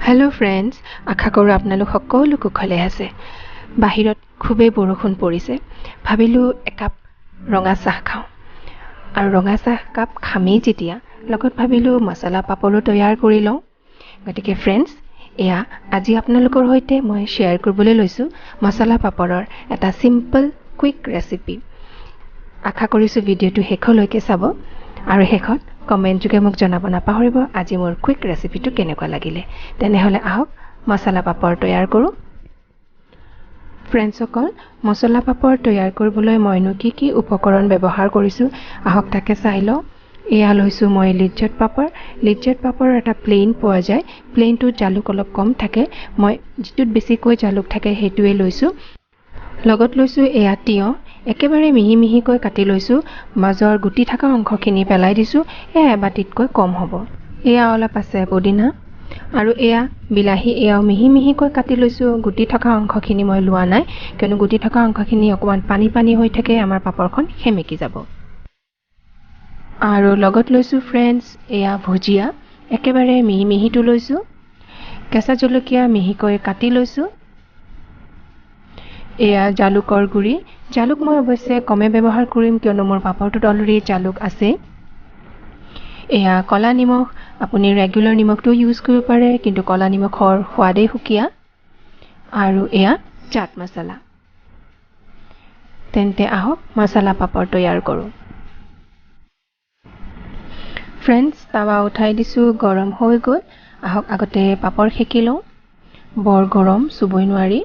Hello friends, আশা কৰোঁ আপোনালোক সকলো কুশলে আছে। বাহিৰত খুবেই বৰষুণ পৰিছে। ভাবিলো একাপ ৰঙা চাহ খাওঁ। আৰু ৰঙা চাহ কাপ খামেই যেতিয়া লগত ভাবিলো মছলা পাপৰো তৈয়াৰ কৰি লওঁ। গতিকে ফ্ৰেণ্ডছ, এয়া আজি আপোনালোকৰ সৈতে মই শ্বেয়াৰ কৰিবলৈ লৈছোঁ মছলা পাপৰৰ এটা সিম্পল কুইক ৰেচিপি। আশা কৰিছোঁ ভিডিঅ'টো শেষলৈকে চাব আৰু শেষত কমেণ্ট যোগে মোক জনাব নাপাহৰিব আজি মোৰ কুইক ৰেচিপিটো কেনেকুৱা লাগিলে। তেনেহ'লে আহক মছলা পাপৰ তৈয়াৰ কৰোঁ। ফ্ৰেণ্ডছসকল, মছলা পাপৰ তৈয়াৰ কৰিবলৈ মইনো কি উপকৰণ ব্যৱহাৰ কৰিছোঁ আহক তাকে চাই লওঁ। এয়া লৈছোঁ মই লিজ্জত পাপৰ। লিজ্জত পাপৰৰ এটা প্লেইন পোৱা যায়। প্লেইনটোত জালুক অলপ কম থাকে। মই যিটোত বেছিকৈ জালুক থাকে সেইটোৱে লৈছোঁ। লগত লৈছোঁ এয়া তিয়ঁহ, একেবাৰে মিহি মিহিকৈ কাটি লৈছোঁ। মাজৰ গুটি থকা অংশখিনি পেলাই দিছোঁ। এয়া এবাটিতকৈ কম হ'ব। এয়া অলপ আছে পুদিনা আৰু এয়া বিলাহী, এয়াও মিহি মিহিকৈ কাটি লৈছোঁ। গুটি থকা অংশখিনি মই লোৱা নাই, কিয়নো গুটি থকা অংশখিনি অকণমান পানী হৈ থাকে, আমাৰ পাপৰখন সেমেকি যাব। আৰু লগত লৈছোঁ ফ্ৰেণ্ডছ এয়া ভুজিয়া, একেবাৰে মিহি মিহিটো লৈছোঁ। কেঁচা জলকীয়া মিহিকৈ কাটি লৈছোঁ। এয়া জালুকৰ গুড়ি। জালুক মই অৱশ্যে কমে ব্যৱহাৰ কৰিম, কিয়নো মোৰ পাপৰটোত অলৰেডি জালুক আছে। এয়া কলা নিমখ, আপুনি ৰেগুলাৰ নিমখটো ইউজ কৰিব পাৰে, কিন্তু কলা নিমখৰ সোৱাদেই সুকীয়া। আৰু এয়া চাট মছলা। তেন্তে আহক মছলা পাপৰ তৈয়াৰ কৰোঁ। ফ্ৰেণ্ডছ, তাৱা উঠাই দিছোঁ, গৰম হৈ গ'ল। আহক আগতে পাপৰ সেকি লওঁ। বৰ গৰম, চুবই নোৱাৰি।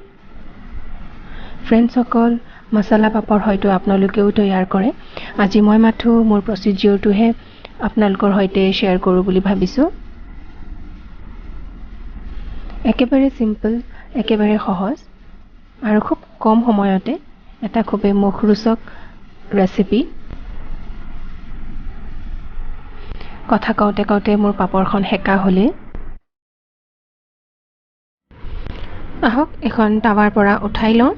ফ্ৰেণ্ডছসকল, মছলা পাপৰ হয়তো আপোনালোকেও তৈয়াৰ কৰে। আজি মই মাথো মোৰ প্ৰচিডিউৰটোহে আপোনালোকৰ সৈতে শ্বেয়াৰ কৰোঁ বুলি ভাবিছোঁ। একেবাৰে চিম্পল, একেবাৰে সহজ আৰু খুব কম সময়তে এটা খুবেই মুখৰোচক ৰেচিপি। কথা কওঁতে কওঁতে মোৰ পাপৰখন সেকা হ'লে। আহক এখন টাৱাৰ পৰা উঠাই লওঁ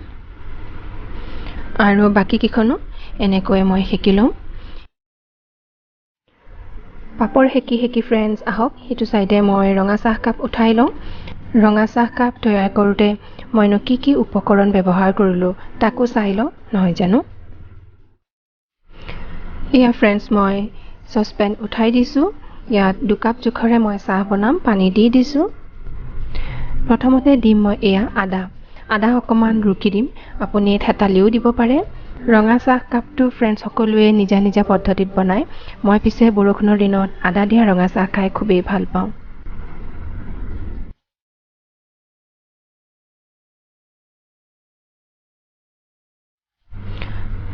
আৰু বাকীকেইখনো এনেকৈ মই সেকি লওঁ। পাপৰ সেকি ফ্ৰেণ্ডছ, আহক সেইটো চাইডে মই ৰঙা চাহকাপ উঠাই লওঁ। ৰঙা চাহকাপ তৈয়াৰ কৰোঁতে মইনো কি উপকৰণ ব্যৱহাৰ কৰিলোঁ তাকো চাই লওঁ, নহয় জানো। এয়া ফ্ৰেণ্ডছ, মই চচপেন উঠাই দিছোঁ। ইয়াত 2 কাপ জোখৰে মই চাহ বনাম, পানী দি দিছোঁ। প্ৰথমতে দিম মই এয়া আদা অকণমান ৰুকি দিম, আপুনি থেতালিও দিব পাৰে। ৰঙা চাহকাপটো ফ্ৰেণ্ডছ সকলোৱে নিজা নিজা পদ্ধতিত বনায়। মই পিছে বৰষুণৰ দিনত আদা দিয়া ৰঙা চাহ খাই খুবেই ভাল পাওঁ।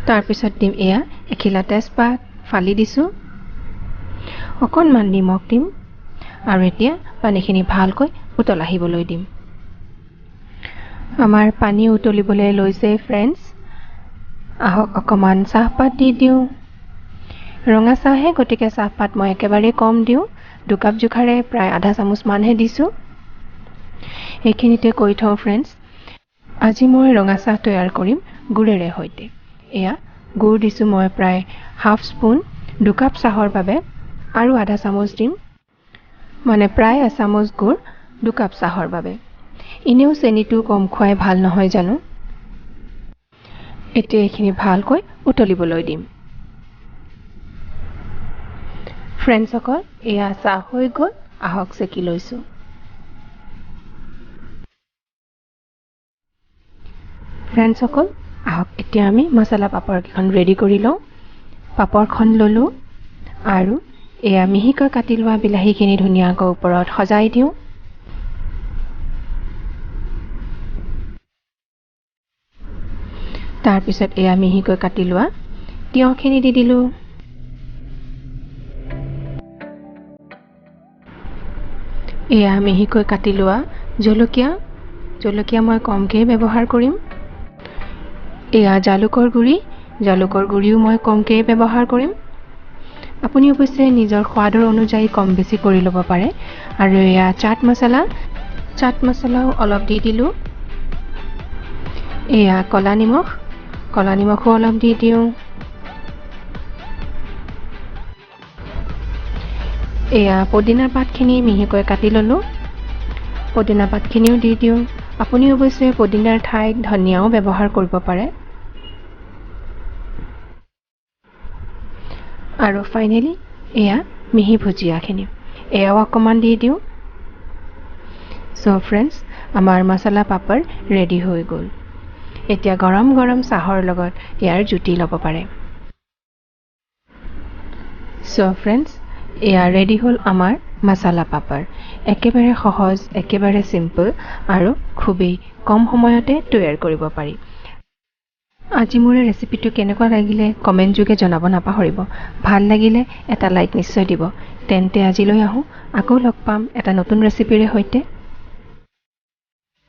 তাৰপিছত দিম এয়া এখিলা তেজপাত ফালি দিছোঁ। অকণমান নিমখ দিম আৰু এতিয়া পানীখিনি ভালকৈ উতল আহিবলৈ দিম। আমাৰ পানী উতলিবলৈ লৈছে ফ্ৰেণ্ডছ। আহক অকণমান চাহপাত দি দিওঁ। ৰঙা চাহহে, গতিকে চাহপাত মই একেবাৰে কম দিওঁ। 2 কাপ জোখাৰে প্ৰায় আধা চামুচমানহে দিছোঁ। এইখিনিতে কৈ থওঁ ফ্ৰেণ্ডছ, আজি মই ৰঙা চাহ তৈয়াৰ কৰিম গুড়েৰে সৈতে। এয়া গুড় দিছোঁ মই প্ৰায় ½ স্পুন। 2 কাপ চাহৰ বাবে আৰু আধা চামুচ দিম, মানে প্ৰায় এচামুচ গুড় 2 কাপ চাহৰ বাবে। এনেও চেনিটো কম খোৱাই ভাল, নহয় জানো। এতিয়া এইখিনি ভালকৈ উতলিবলৈ দিম। ফ্ৰেণ্ডছসকল, এয়া চাহ হৈ গ'ল, আহক চেকি লৈছোঁ। ফ্ৰেণ্ডছসকল, আহক এতিয়া আমি মছলা পাপৰকেইখন ৰেডি কৰি লওঁ। পাপৰখন ল'লোঁ আৰু এয়া মিহিকৈ কাটি লোৱা বিলাহীখিনি ধুনীয়াকৈ ওপৰত সজাই দিওঁ। তাৰপিছত এয়া মিহিকৈ কাটি লোৱা তিয়ঁহখিনি দি দিলোঁ। এয়া মিহিকৈ কাটি লোৱা জলকীয়া মই কমকৈ ব্যৱহাৰ কৰিম। এয়া জালুকৰ গুড়িও মই কমকৈ ব্যৱহাৰ কৰিম। আপুনি অৱশ্যে নিজৰ সোৱাদৰ অনুযায়ী কম বেছি কৰি ল'ব পাৰে। আৰু এয়া চাট মছলাও অলপ দি দিলোঁ। এয়া কলা নিমখো অলপ দি দিওঁ। এয়া পুদিনাৰ পাতখিনি মিহিকৈ কাটি ল'লোঁ। পদিনা পাতখিনিও দি দিওঁ আপুনি অৱশ্যে পদিনাৰ ঠাইত ধনিয়াও ব্যৱহাৰ কৰিব পাৰে আৰু ফাইনেলি এয়া মিহি ভুজিয়াখিনি এয়াও অকণমান দি দিওঁ চ' ফ্ৰেণ্ডছ আমাৰ মছলা পাপৰ ৰেডি হৈ গ'ল এতিয়া গৰম গৰম চাহৰ লগত ইয়াৰ জুতি ল'ব পাৰে চ' ফ্ৰেণ্ডছ এয়া ৰেডি হ'ল আমাৰ মছলা পাপৰ একেবাৰে সহজ একেবাৰে চিম্পল আৰু খুবেই কম সময়তে তৈয়াৰ কৰিব পাৰি আজি মোৰ ৰেচিপিটো কেনেকুৱা লাগিলে কমেণ্ট যোগে জনাব নাপাহৰিব ভাল লাগিলে এটা লাইক নিশ্চয় দিব তেন্তে আজিলৈ আহোঁ আকৌ লগ পাম এটা নতুন ৰেচিপিৰে সৈতে